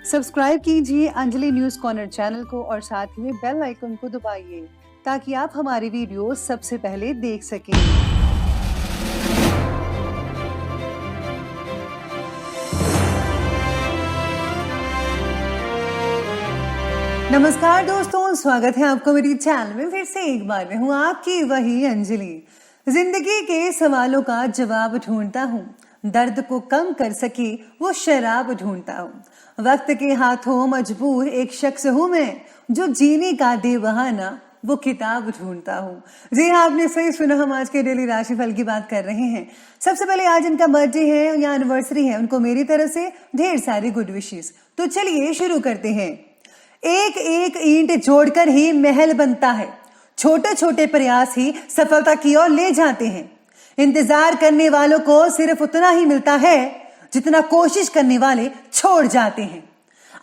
Subscribe कीजिए Anjali news corner channel को और साथ ही में बेल आइकन को दबाइए ताकि आप हमारी वीडियो सबसे पहले देख सकें। नमस्कार दोस्तों, स्वागत है आपको मेरी चैनल में फिर से एक बार। मैं हूँ आपकी वही अंजलि। जिंदगी के सवालों का जवाब ढूंढता हूँ, दर्द को कम कर सके वो शराब ढूंढता हूँ। वक्त के हाथों मजबूर एक शख्स हूँ मैं, जो जीने का दे बहाना वो किताब ढूंढता हूँ। जी हाँ, आपने सही सुना, हम आज के डेली राशिफल की बात कर रहे हैं। सबसे पहले आज इनका बर्थडे है या एनिवर्सरी है, उनको मेरी तरफ से ढेर सारी गुड विशेस। तो चलिए शुरू करते हैं। एक एक ईंट जोड़कर ही महल बनता है, छोटे छोटे प्रयास ही सफलता की ओर ले जाते हैं। इंतजार करने वालों को सिर्फ उतना ही मिलता है जितना कोशिश करने वाले छोड़ जाते हैं।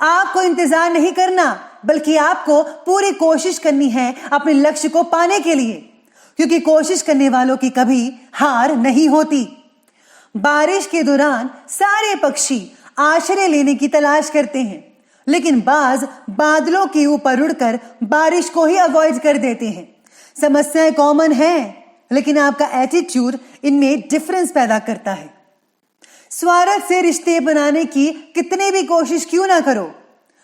आपको इंतजार नहीं करना, बल्कि आपको पूरी कोशिश करनी है अपने लक्ष्य को पाने के लिए, क्योंकि कोशिश करने वालों की कभी हार नहीं होती। बारिश के दौरान सारे पक्षी आश्रय लेने की तलाश करते हैं, लेकिन बाज बादलों के ऊपर उड़कर बारिश को ही अवॉइड कर देते हैं। समस्याएं कॉमन हैं, लेकिन आपका एटीट्यूड इनमें डिफरेंस पैदा करता है। स्वार्थ से रिश्ते बनाने की कितने भी कोशिश क्यों ना करो,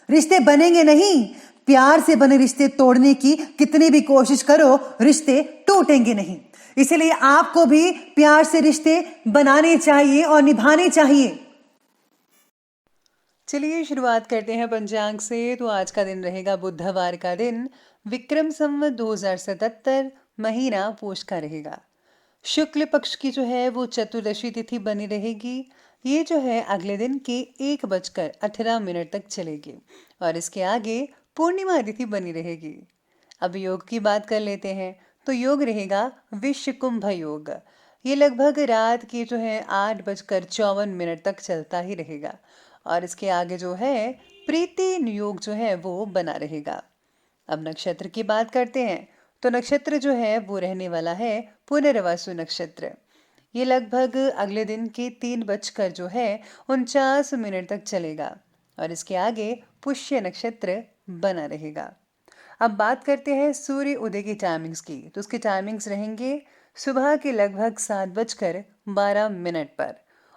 रिश्ते बनेंगे नहीं। प्यार से बने रिश्ते तोड़ने की कितनी भी कोशिश करो, रिश्ते टूटेंगे नहीं। इसलिए आपको भी प्यार से रिश्ते बनाने चाहिए और निभाने चाहिए। चलिए शुरुआत करते हैं पंचांग से। तो आज का दिन रहेगा बुधवार का दिन, विक्रम संवत 2077, महीना पोष का रहेगा। शुक्ल पक्ष की जो है वो चतुर्दशी तिथि बनी रहेगी। ये जो है अगले दिन के 1:18 तक चलेगी और इसके आगे पूर्णिमा तिथि बनी रहेगी। अब योग की बात कर लेते हैं। तो योग रहेगा विश्व कुंभ योग। ये लगभग रात की जो है 8:54 तक चलता ही रहेगा और इसके आगे जो है प्रीति योग जो है वो बना रहेगा। अब नक्षत्र की बात करते हैं। तो नक्षत्र जो है वो रहने वाला है पुनर्वसु नक्षत्र। ये लगभग अगले दिन के 3:49 तक चलेगा और इसके आगे पुष्य नक्षत्र बना रहेगा। अब बात करते हैं सूर्य उदय की टाइमिंग्स की। तो उसकी टाइमिंग्स रहेंगे सुबह के लगभग 7:12 पर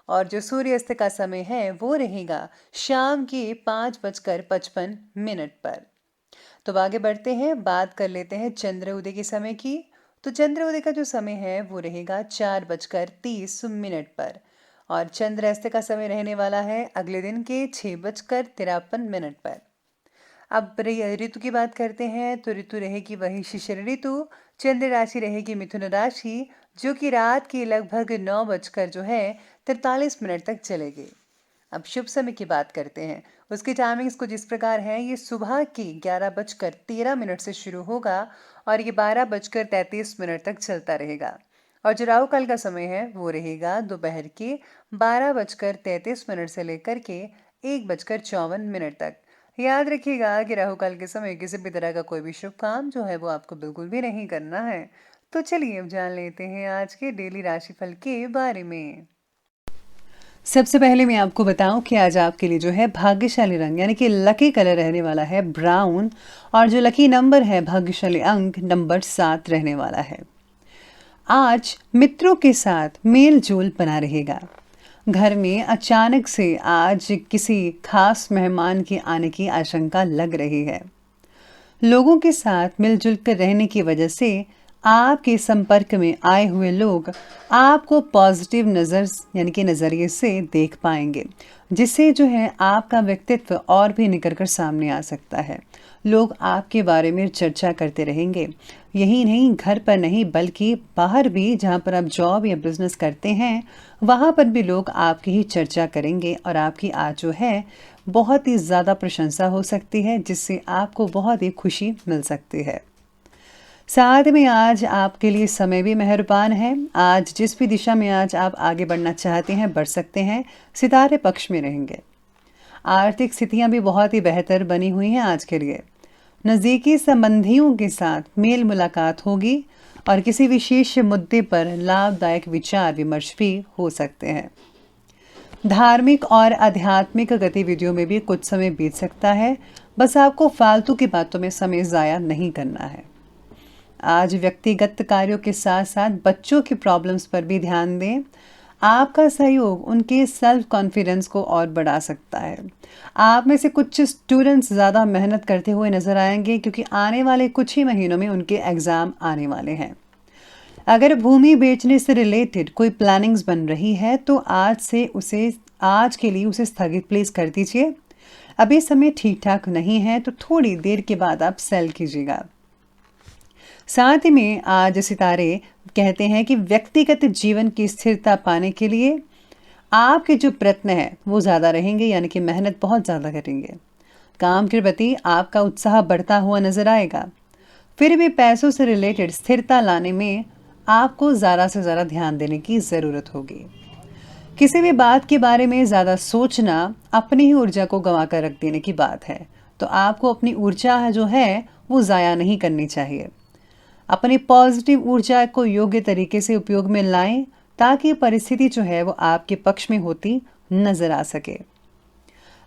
और जो सूर्यास्त का समय है वो रहेगा शाम के 5:55 पर। तो आगे बढ़ते हैं, बात कर लेते हैं चंद्र उदय के समय की। तो चंद्र उदय का जो समय है वो रहेगा 4:30 पर और चंद्रास्त का समय रहने वाला है अगले दिन के 6:53 पर। अब ऋतु की बात करते हैं। तो ऋतु रहेगी वही शिशिर ऋतु। चंद्र राशि रहेगी मिथुन राशि, जो कि रात की लगभग 9:43 तक चलेगी। अब शुभ समय की बात करते हैं। उसकी टाइमिंग्स कुछ इस प्रकार है। ये सुबह की 11:13 से शुरू होगा और ये 12:33 तक चलता रहेगा और जो राहु काल का समय है वो रहेगा दोपहर के 12:33 से लेकर के 1:54 तक। याद रखिएगा कि राहु काल के समय किसी भी तरह का कोई भी शुभ काम जो है वो आपको बिल्कुल भी नहीं करना है। तो चलिए अब जान लेते हैं आज के डेली राशिफल के बारे में। सबसे पहले मैं आपको बताऊं कि आज आपके लिए जो है भाग्यशाली रंग यानी कि लकी कलर रहने वाला है ब्राउन और जो लकी नंबर है भाग्यशाली अंक नंबर 7 रहने वाला है। आज मित्रों के साथ मेल जोल बना रहेगा। घर में अचानक से आज किसी खास मेहमान के आने की आशंका लग रही है। लोगों के साथ मिलजुल कर रहने की वजह से आपके संपर्क में आए हुए लोग आपको पॉजिटिव नज़रिए से देख पाएंगे, जिससे जो है आपका व्यक्तित्व और भी निखर कर सामने आ सकता है। लोग आपके बारे में चर्चा करते रहेंगे। यही नहीं, घर पर नहीं बल्कि बाहर भी, जहाँ पर आप जॉब या बिजनेस करते हैं वहाँ पर भी लोग आपकी ही चर्चा करेंगे और आपकी आज जो है बहुत ही ज़्यादा प्रशंसा हो सकती है, जिससे आपको बहुत ही खुशी मिल सकती है। साथ में आज आपके लिए समय भी मेहरबान है। आज जिस भी दिशा में आज आप आगे बढ़ना चाहते हैं बढ़ सकते हैं, सितारे पक्ष में रहेंगे। आर्थिक स्थितियां भी बहुत ही बेहतर बनी हुई हैं आज के लिए। नज़दीकी संबंधियों के साथ मेल मुलाकात होगी और किसी विशेष मुद्दे पर लाभदायक विचार विमर्श भी हो सकते हैं। धार्मिक और आध्यात्मिक गतिविधियों में भी कुछ समय बीत सकता है। बस आपको फालतू की बातों में समय ज़ाया नहीं करना है। आज व्यक्तिगत कार्यों के साथ साथ बच्चों की प्रॉब्लम्स पर भी ध्यान दें। आपका सहयोग उनके सेल्फ कॉन्फिडेंस को और बढ़ा सकता है। आप में से कुछ स्टूडेंट्स ज़्यादा मेहनत करते हुए नजर आएंगे क्योंकि आने वाले कुछ ही महीनों में उनके एग्ज़ाम आने वाले हैं। अगर भूमि बेचने से रिलेटेड कोई प्लानिंग्स बन रही है तो आज के लिए उसे स्थगित प्लीज कर दीजिए। अभी समय ठीक ठाक नहीं है तो थोड़ी देर के बाद आप सेल कीजिएगा। साथ ही में आज सितारे कहते हैं कि व्यक्तिगत जीवन की स्थिरता पाने के लिए आपके जो प्रयत्न हैं वो ज़्यादा रहेंगे, यानी कि मेहनत बहुत ज़्यादा करेंगे। काम के प्रति आपका उत्साह बढ़ता हुआ नजर आएगा। फिर भी पैसों से रिलेटेड स्थिरता लाने में आपको ज़्यादा से ज़्यादा ध्यान देने की ज़रूरत होगी। किसी भी बात के बारे में ज़्यादा सोचना अपनी ही ऊर्जा को गंवा कर रख देने की बात है, तो आपको अपनी ऊर्जा जो है वो ज़ाया नहीं करनी चाहिए। अपनी पॉजिटिव ऊर्जा को योग्य तरीके से उपयोग में लाएं ताकि परिस्थिति जो है वो आपके पक्ष में होती नजर आ सके।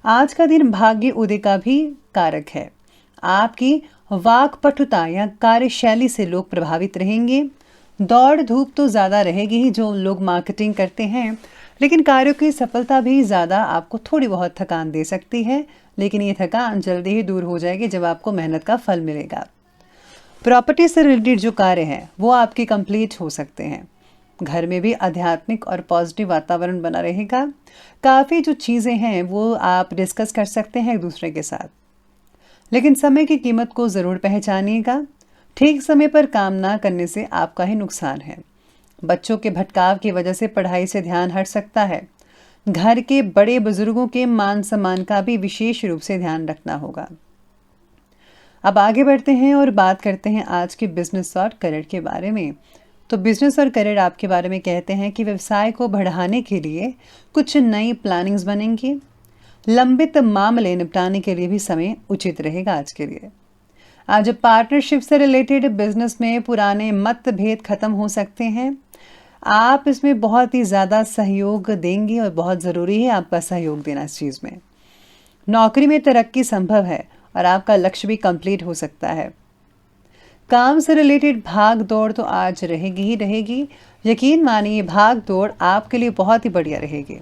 आज का दिन भाग्य उदय का भी कारक है। आपकी वाक्पटुता या कार्यशैली से लोग प्रभावित रहेंगे। दौड़ धूप तो ज़्यादा रहेगी ही जो लोग मार्केटिंग करते हैं, लेकिन कार्यों की सफलता भी ज़्यादा आपको थोड़ी बहुत थकान दे सकती है, लेकिन ये थकान जल्दी ही दूर हो जाएगी जब आपको मेहनत का फल मिलेगा। प्रॉपर्टी से रिलेटेड जो कार्य हैं वो आपके कंप्लीट हो सकते हैं। घर में भी आध्यात्मिक और पॉजिटिव वातावरण बना रहेगा। काफ़ी जो चीज़ें हैं वो आप डिस्कस कर सकते हैं एक दूसरे के साथ, लेकिन समय की कीमत को ज़रूर पहचानिएगा। ठीक समय पर काम ना करने से आपका ही नुकसान है। बच्चों के भटकाव की वजह से पढ़ाई से ध्यान हट सकता है। घर के बड़े बुजुर्गों के मान सम्मान का भी विशेष रूप से ध्यान रखना होगा। अब आगे बढ़ते हैं और बात करते हैं आज के बिजनेस और करियर के बारे में। तो बिजनेस और करियर आपके बारे में कहते हैं कि व्यवसाय को बढ़ाने के लिए कुछ नई प्लानिंग्स बनेंगी। लंबित मामले निपटाने के लिए भी समय उचित रहेगा आज के लिए। आज पार्टनरशिप से रिलेटेड बिजनेस में पुराने मतभेद खत्म हो सकते हैं। आप इसमें बहुत ही ज़्यादा सहयोग देंगे और बहुत ज़रूरी है आपका सहयोग देना इस चीज़ में। नौकरी में तरक्की संभव है और आपका लक्ष्य भी कंप्लीट हो सकता है। काम से रिलेटेड भाग दौड़ तो आज रहेगी ही रहेगी। यकीन मानिए भाग दौड़ आपके लिए बहुत ही बढ़िया रहेगी।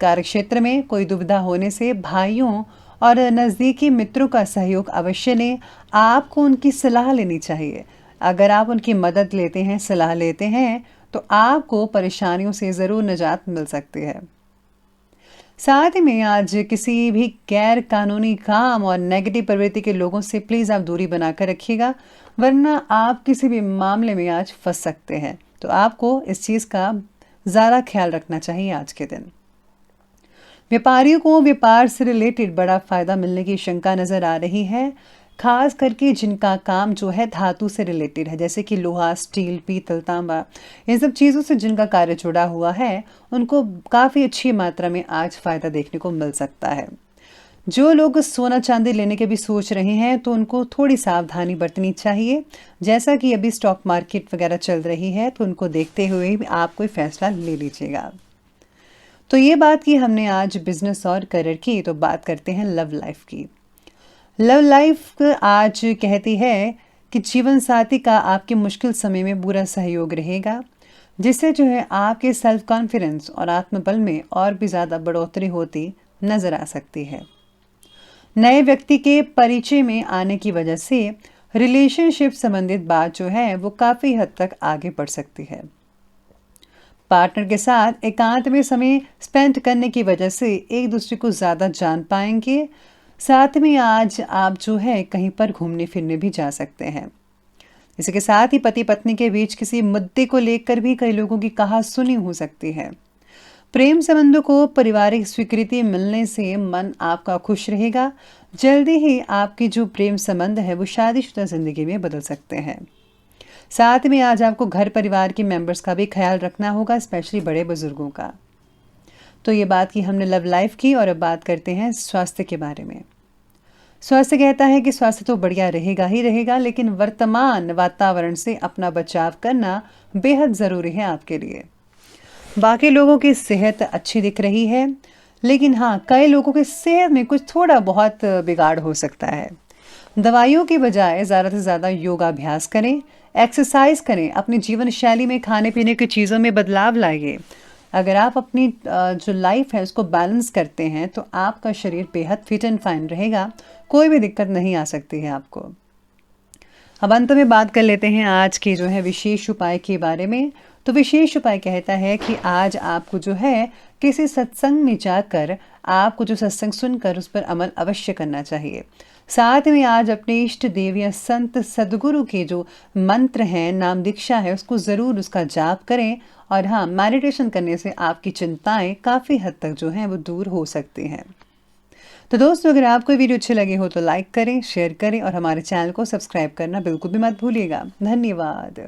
कार्यक्षेत्र में कोई दुविधा होने से भाइयों और नज़दीकी मित्रों का सहयोग अवश्य लें। आपको उनकी सलाह लेनी चाहिए। अगर आप उनकी मदद लेते हैं, सलाह लेते हैं, तो आपको परेशानियों से ज़रूर निजात मिल सकती है। साथ ही में आज किसी भी गैर कानूनी काम और नेगेटिव प्रवृत्ति के लोगों से प्लीज़ आप दूरी बनाकर रखिएगा, वरना आप किसी भी मामले में आज फंस सकते हैं। तो आपको इस चीज़ का ज़्यादा ख्याल रखना चाहिए आज के दिन। व्यापारियों को व्यापार से रिलेटेड बड़ा फायदा मिलने की शंका नजर आ रही है, खास करके जिनका काम जो है धातु से रिलेटेड है, जैसे कि लोहा, स्टील, पीतल, तांबा, इन सब चीज़ों से जिनका कार्य जुड़ा हुआ है उनको काफ़ी अच्छी मात्रा में आज फ़ायदा देखने को मिल सकता है। जो लोग सोना चांदी लेने के भी सोच रहे हैं तो उनको थोड़ी सावधानी बरतनी चाहिए। जैसा कि अभी स्टॉक मार्केट वगैरह चल रही है तो उनको देखते हुए भी आप कोई फैसला ले लीजिएगा। तो ये बात की हमने आज बिजनेस और करियर की, तो बात करते हैं लव लाइफ की। लव लाइफ आज कहती है कि जीवन साथी का आपके मुश्किल समय में पूरा सहयोग रहेगा, जिससे जो है आपके सेल्फ कॉन्फिडेंस और आत्मबल में और भी ज़्यादा बढ़ोतरी होती नज़र आ सकती है। नए व्यक्ति के परिचय में आने की वजह से रिलेशनशिप संबंधित बात जो है वो काफ़ी हद तक आगे बढ़ सकती है। पार्टनर के साथ एकांत में समय स्पेंड करने की वजह से एक दूसरे को ज़्यादा जान पाएंगे। साथ में आज आप जो है कहीं पर घूमने फिरने भी जा सकते हैं। इसी के साथ ही पति पत्नी के बीच किसी मुद्दे को लेकर भी कई लोगों की कहासुनी हो सकती है। प्रेम संबंधों को पारिवारिक स्वीकृति मिलने से मन आपका खुश रहेगा। जल्दी ही आपकी जो प्रेम संबंध है वो शादीशुदा जिंदगी में बदल सकते हैं। साथ में आज आपको घर परिवार के मेंबर्स का भी ख्याल रखना होगा, स्पेशली बड़े बुजुर्गों का। तो ये बात की हमने लव लाइफ की, और अब बात करते हैं स्वास्थ्य के बारे में। स्वास्थ्य कहता है कि स्वास्थ्य तो बढ़िया रहेगा ही रहेगा, लेकिन वर्तमान वातावरण से अपना बचाव करना बेहद ज़रूरी है आपके लिए। बाकी लोगों की सेहत अच्छी दिख रही है, लेकिन हाँ, कई लोगों की सेहत में कुछ थोड़ा बहुत बिगाड़ हो सकता है। दवाइयों की बजाय ज़्यादा से ज़्यादा योगाभ्यास करें, एक्सरसाइज करें, अपनी जीवन शैली में खाने-पीने की चीज़ों में बदलाव लाइए। अगर आप अपनी जो लाइफ है उसको बैलेंस करते हैं, तो आपका शरीर बेहद फिट एंड फाइन रहेगा, कोई भी दिक्कत नहीं आ सकती है आपको। अब अंत में बात कर लेते हैं आज के जो है विशेष उपाय के बारे में। तो विशेष उपाय कहता है कि आज आपको जो है किसी सत्संग में जाकर आपको जो सत्संग सुनकर उस पर अमल अवश्य करना चाहिए। साथ में आज अपने इष्ट देव या संत सदगुरु के जो मंत्र हैं, नाम दीक्षा है, उसको ज़रूर उसका जाप करें। और हाँ, मेडिटेशन करने से आपकी चिंताएं काफ़ी हद तक जो हैं वो दूर हो सकती हैं। तो दोस्तों, अगर आपको वीडियो अच्छे लगे हो तो लाइक करें, शेयर करें और हमारे चैनल को सब्सक्राइब करना बिल्कुल भी मत भूलिएगा। धन्यवाद।